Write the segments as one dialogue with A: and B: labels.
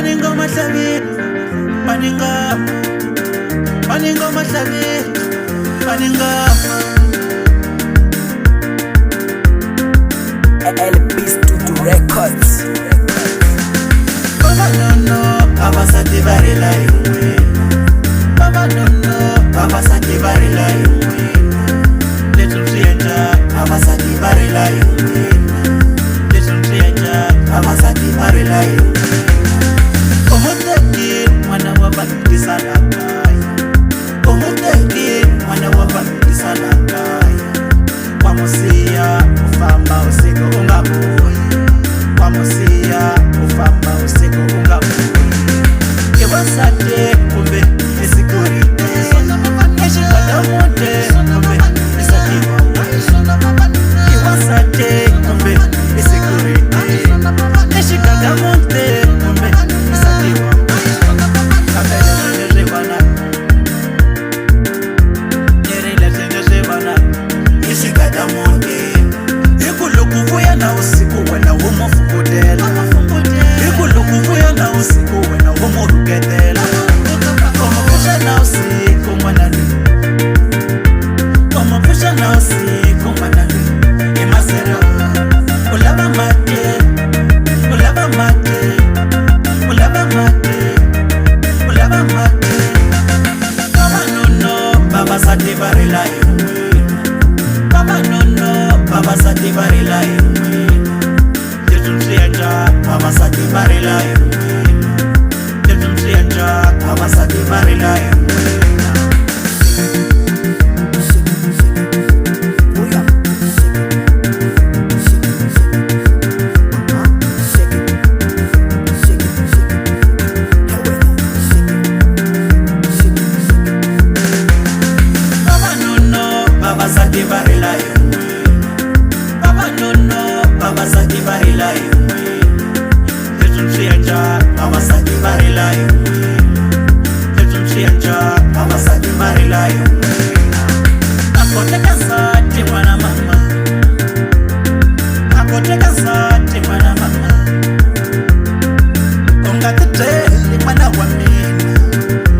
A: Paningo WAvahlave, Paningo WAvahlave, Paningo.
B: LB's to records.
A: Baba no no, Baba sati barila yumwe. Baba no no, Baba sati barila yumwe. Little theater, Baba sati barila yumwe. Little theater, Baba sati barila yumwe. Omuteki, Mfana WAvahlave. Omuteki, Mfana WAvahlave. Wamusia, ufamba usiku ungabuyi. Wamusia, ufamba usiku ungabuyi. Iwasate kumbe isikurite. Eshikadamude kumbe isakiwa. Iwasate kumbe isikurite. Eshikadamude kumbe isakiwa. Kamele tenezebana. Nyerele tenezebana. Eshikadamude. Ikuhlu kuvuya na usiku wena umufukudela. Ikuhlu kuvuya na usiku wena umurugedela. Umupusha na usiku mwanani. Umupusha na usiku mwanani. Imasera ulaba mate, ulaba mate, ulaba mate, ulaba mate. Baba no no, Baba sati barila yumwe. Baba no no, Baba sati barila yumwe. Little theater, Baba sati barila yumwe. Little theater, Baba sati barila yumwe. Baba no no, Baba sati barila yumwe. Baba no no, Baba sati barila yumwe. Little theater, Baba sati barila yumwe. Little theater, Baba sati barila yumwe. Akoteka sati mwana mama. Akoteka sati mwana mama. Ungatiteli mwana wa mina.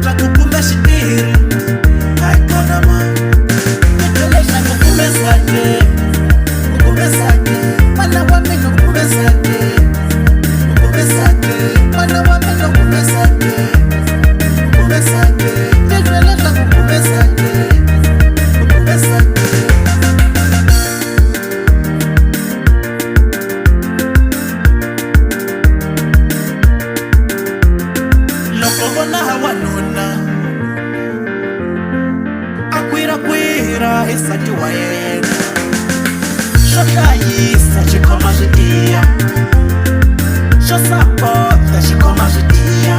A: Takukumbe shitiri. Aikona ma. Nitelesha kukumbe sati. Kukumbe sati. Mwana wa mina kukumbe sati. Kukumbe sati. Mwana wa mina kukumbe sati. Kukumbe sati. Nitelesha kukumbe sati. Kukumbe sati. Loko vona hawanuna akwira isati wa yena. Swo hlayisa xikhoma swi tiya. Swo sapota xikhoma swi tiya.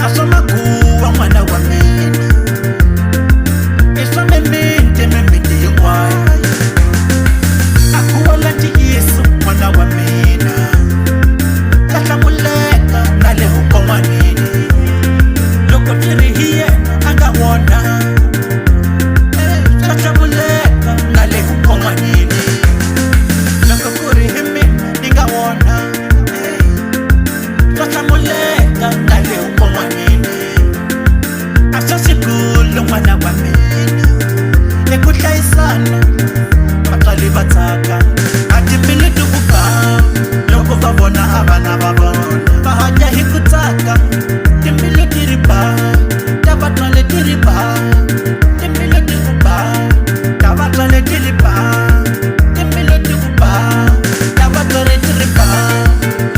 A: A swa makuwa n'wana wa mina. I swa mimiti hinkwayo. A kuwela ntiyiso n'wana wa mina. Ta hlamuleka na le vukon'wanini. Loko byi ri hi yena a nga wona. Ta hlamuleka na le vukon'wanini. Loko ku ri hi mina ni nga wona. Ta hlamuleka na le vukon'wanini. A swa xikulu n'wana wa mina. Ikuhlayisana vatswali va tsaka. A timbilu ti ku ba loko va vona a vana va vona. Va hanya hi ku tsaka. Timbilu ti ri ba ta vatswali ti ri ba. Timbilu ti ku ba ta vatswali ti ri ba. Timbilu ti ku ba ta vatswali ti ri ba.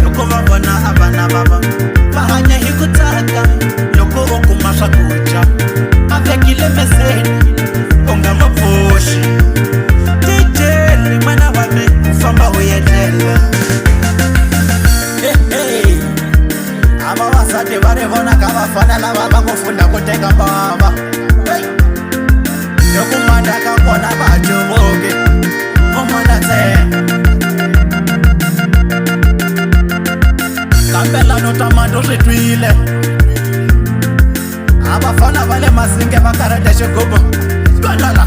A: Loko va vona a vana va vona. Va hanya hi ku tsaka. Loko u kuma swakudya a vekile meseni u nga ma pfuxi. Tijeli n'wana wa mina u famba u yetlela. A vavasati va ri vona ka vafana lava va ku funda ku teka mbava. Loko manda ka kona va cuvuki u mona ntsena. Kambelano ta mando swi twile. A vafana va le masinge va karhate xigubu. Twalala.